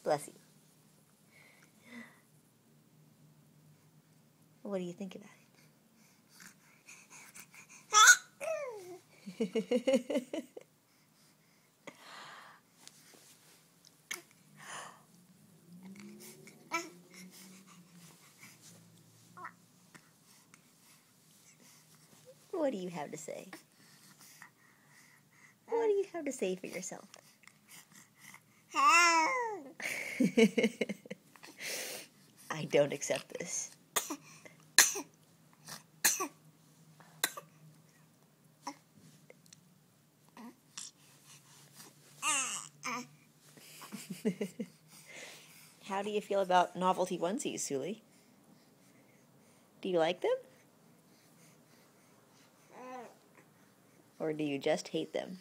Bless you. What do you think about it? What do you have to say? What do you have to say for yourself? I don't accept this. How do you feel about novelty onesies, Suli? Do you like them? Or do you just hate them?